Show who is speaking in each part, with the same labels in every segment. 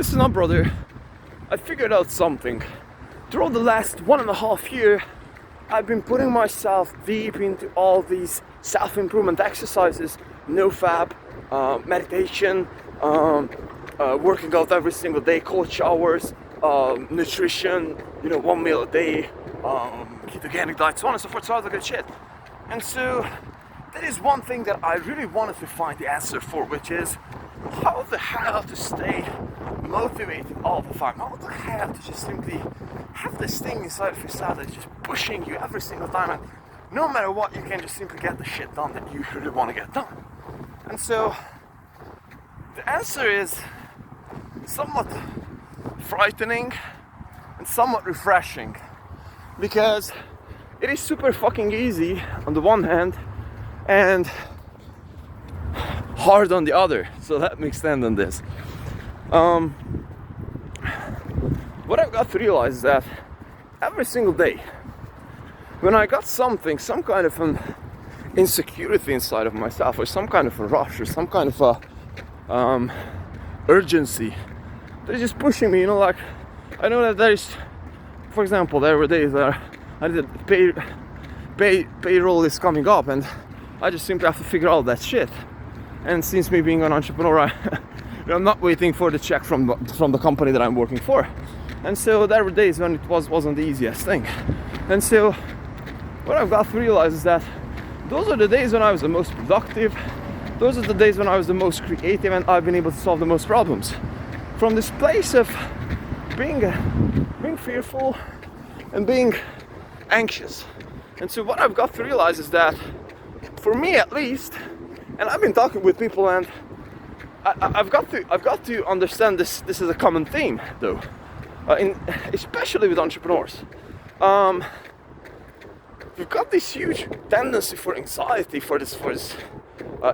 Speaker 1: Listen up, brother. I figured out something. Throughout the last 1.5 years, I've been putting myself deep into all these self-improvement exercises, NOFAP, meditation, working out every single day, cold showers, nutrition, 1 meal a day, ketogenic diet, so on and so forth, so all the good shit. And so that is one thing that I really wanted to find the answer for, which is how the hell to stay motivated all the time. How the hell to just simply have this thing inside of yourself that's just pushing you every single time, and no matter what, you can just simply get the shit done that you really want to get done. And so the answer is somewhat frightening and somewhat refreshing, because it is super fucking easy on the one hand and hard on the other. So let me extend on this. What I've got to realize is that every single day when I got some kind of an insecurity inside of myself, or some kind of a rush, or some kind of a urgency that is just pushing me, like I know that there is, for example, there were days that I did payroll is coming up, and I just simply have to figure out that shit. And since me being an entrepreneur, I'm not waiting for the check from the company that I'm working for. And so there were days when it wasn't the easiest thing. And so what I've got to realize is that those are the days when I was the most productive. Those are the days when I was the most creative, and I've been able to solve the most problems. From this place of being fearful and being anxious. And so what I've got to realize is that, for me at least, and I've been talking with people, and I've got to understand this is a common theme, though, especially with entrepreneurs. We've got this huge tendency for anxiety, for this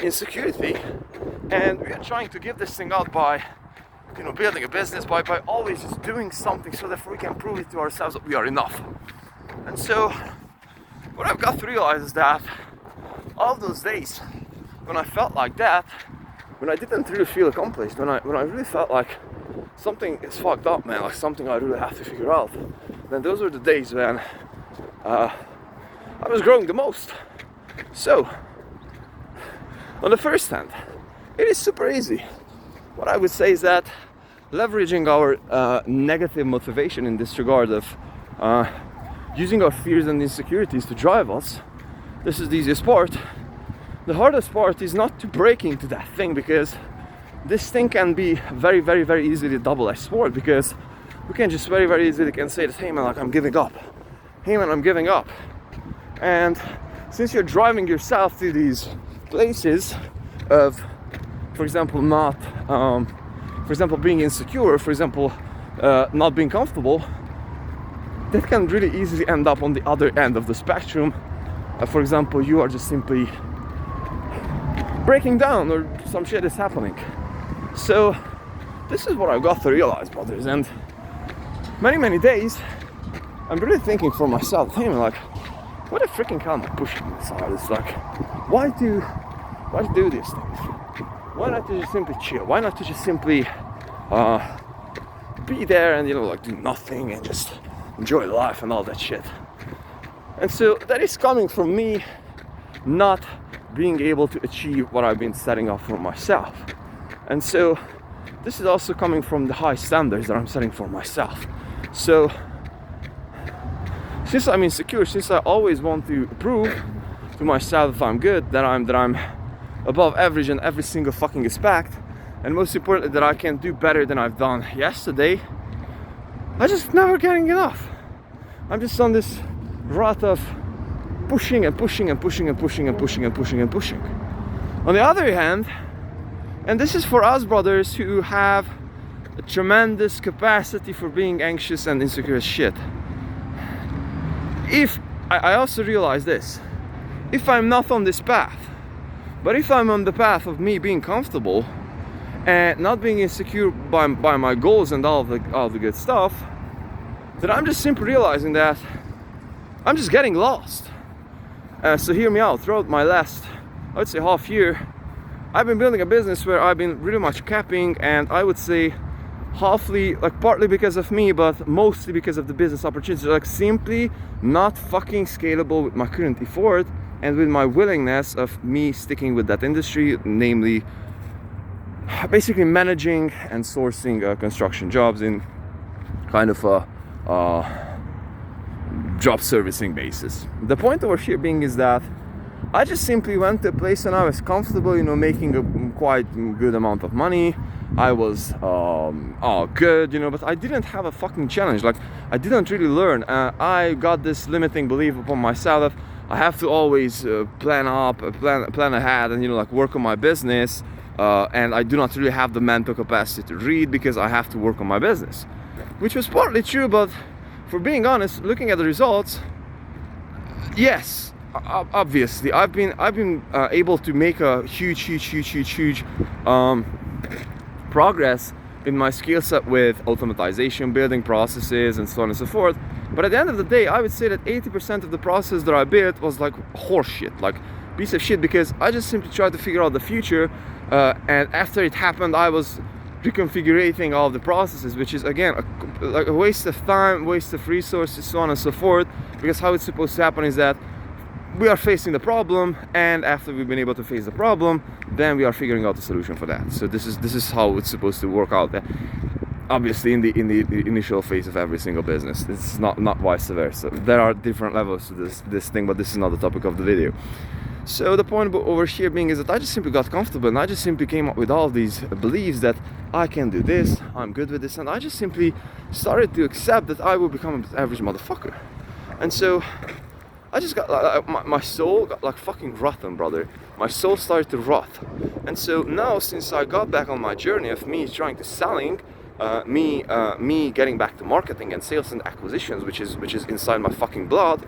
Speaker 1: insecurity, and we are trying to give this thing out by building a business, by always just doing something so that we can prove it to ourselves that we are enough. And so what I've got to realize is that all of those days when I felt like that, when I didn't really feel accomplished, when I really felt like something is fucked up, man, like something I really have to figure out, then those were the days when I was growing the most. So on the first hand, it is super easy. What I would say is that leveraging our negative motivation in this regard of using our fears and insecurities to drive us, this is the easiest part. The hardest part is not to break into that thing, because this thing can be very, very, very easily a double-edged sword, because we can just very, very easily can say that, hey man, like I'm giving up. Hey man, I'm giving up. And since you're driving yourself to these places of, for example, being insecure, for example, not being comfortable, that can really easily end up on the other end of the spectrum. For example, you are just simply breaking down, or some shit is happening. So this is what I've got to realize, brothers, and many days I'm really thinking for myself, hey man, like, what the freaking hell am I pushing myself? It's like, why do these things? Why not to just simply chill? Why not to just simply be there and do nothing and just enjoy life and all that shit? And so that is coming from me not being able to achieve what I've been setting up for myself. And so this is also coming from the high standards that I'm setting for myself. So since I'm insecure, since I always want to prove to myself that I'm good, that I'm above average in every single fucking aspect, and most importantly that I can do better than I've done yesterday, I just never getting enough. I'm just on this rut of pushing and pushing and pushing and pushing and pushing and pushing and pushing. On the other hand, and this is for us brothers who have a tremendous capacity for being anxious and insecure as shit. If I also realize this, if I'm not on this path, but if I'm on the path of me being comfortable and not being insecure by my goals and all the good stuff, then I'm just simply realizing that I'm just getting lost. So hear me out. Throughout my last, I would say, half year, I've been building a business where I've been really much capping, and I would say halfly, like partly because of me, but mostly because of the business opportunities, like simply not fucking scalable with my current effort and with my willingness of me sticking with that industry, namely basically managing and sourcing construction jobs in kind of a job servicing basis. The point over here being is that I just simply went to a place and I was comfortable, you know, making a quite good amount of money. I was good, you know, but I didn't have a fucking challenge. Like, I didn't really learn. I got this limiting belief upon myself. I have to always plan ahead, and, you know, like, work on my business. And I do not really have the mental capacity to read because I have to work on my business, which was partly true. But for being honest, looking at the results, yes, obviously I've been able to make a huge progress in my skill set with automatization, building processes, and so on and so forth. But at the end of the day, I would say that 80% of the process that I built was like horseshit, like piece of shit, because I just simply tried to figure out the future. And after it happened, I was reconfiguring all of the processes, which is again like a waste of time, waste of resources, so on and so forth. Because how it's supposed to happen is that we are facing the problem, and after we've been able to face the problem, then we are figuring out the solution for that. So this is how it's supposed to work out. Obviously, in the initial phase of every single business, it's not vice versa. There are different levels to this thing, but this is not the topic of the video. So the point over here being is that I just simply got comfortable, and I just simply came up with all these beliefs that I can do this, I'm good with this, and I just simply started to accept that I will become an average motherfucker. And so I just got my soul got like fucking rotten, brother. My soul started to rot. And so now, since I got back on my journey of me trying to selling, me getting back to marketing and sales and acquisitions, which is inside my fucking blood.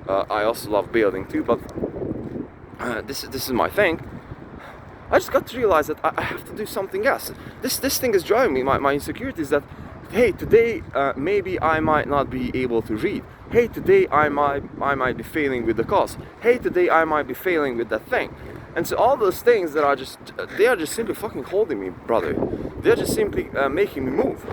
Speaker 1: I also love building too, but this is my thing. I just got to realize that I have to do something else. This thing is driving me. My insecurity is that, hey, today maybe I might not be able to read. Hey, today I might be failing with the course. Hey, today I might be failing with that thing. And so all those things that are just simply fucking holding me, brother. They're just simply making me move.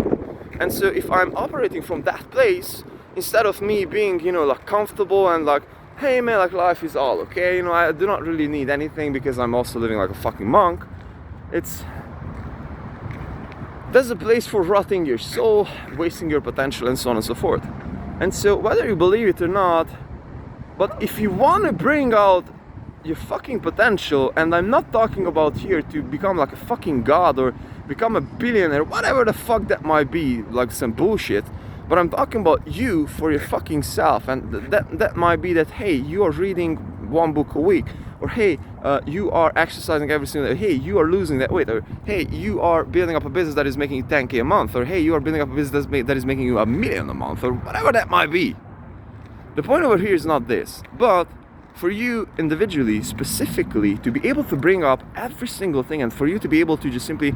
Speaker 1: And so if I'm operating from that place, instead of me being, you know, like comfortable and like, hey man, like life is all okay, you know, I do not really need anything because I'm also living like a fucking monk. There's a place for rotting your soul, wasting your potential, and so on and so forth. And so whether you believe it or not, but if you want to bring out your fucking potential, and I'm not talking about here to become like a fucking god or become a billionaire, whatever the fuck that might be, like some bullshit. But I'm talking about you for your fucking self, and that might be that, hey, you are reading one book a week, or hey, you are exercising every single day, hey, you are losing that weight, or hey, you are building up a business that is making you 10k a month, or hey, you are building up a business that is making you $1 million a month, or whatever that might be. The point over here is not this, but for you individually, specifically, to be able to bring up every single thing, and for you to be able to just simply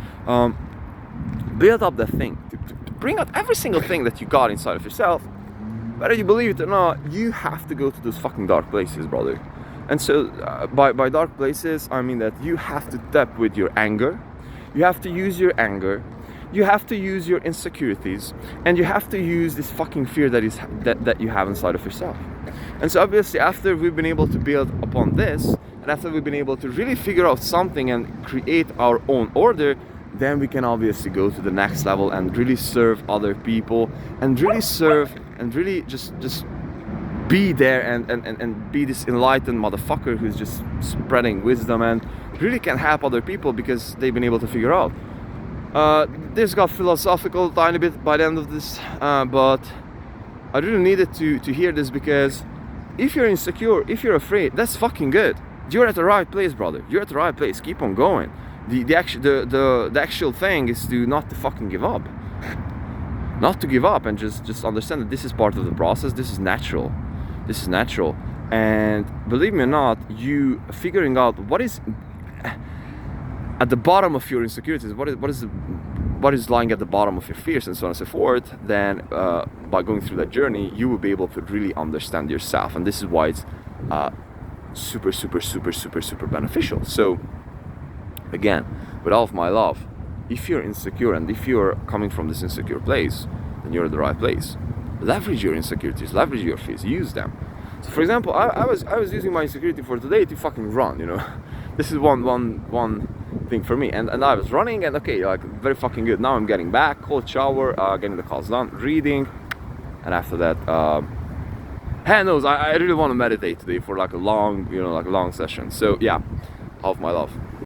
Speaker 1: build up that thing, to bring out every single thing that you got inside of yourself, whether you believe it or not, you have to go to those fucking dark places, brother. And so by dark places, I mean that you have to tap with your anger, you have to use your anger, you have to use your insecurities, and you have to use this fucking fear that you have inside of yourself. And so obviously, after we've been able to build upon this, and after we've been able to really figure out something and create our own order, then we can obviously go to the next level and really serve other people, and really serve and really just be there and be this enlightened motherfucker who's just spreading wisdom and really can help other people because they've been able to figure out. This got philosophical a tiny bit by the end of this, but I really needed to hear this, because if you're insecure, if you're afraid, that's fucking good. You're at the right place, brother. You're at the right place. Keep on going. The actual thing is not to fucking give up. Not to give up, and just understand that this is part of the process. This is natural. This is natural. And believe me or not, you figuring out what is at the bottom of your insecurities, what is lying at the bottom of your fears, and so on and so forth, then by going through that journey, you will be able to really understand yourself. And this is why it's super beneficial. So again, with all of my love, if you're insecure and if you're coming from this insecure place, then you're in the right place. Leverage your insecurities, leverage your fears, use them. So for example, I was using my insecurity for today to fucking run, you know. This is one thing for me, and I was running, and okay, like very fucking good. Now I'm getting back, cold shower, getting the calls done, reading, and after that, hand knows, I really want to meditate today for like a long, you know, like a long session. So yeah, half my love.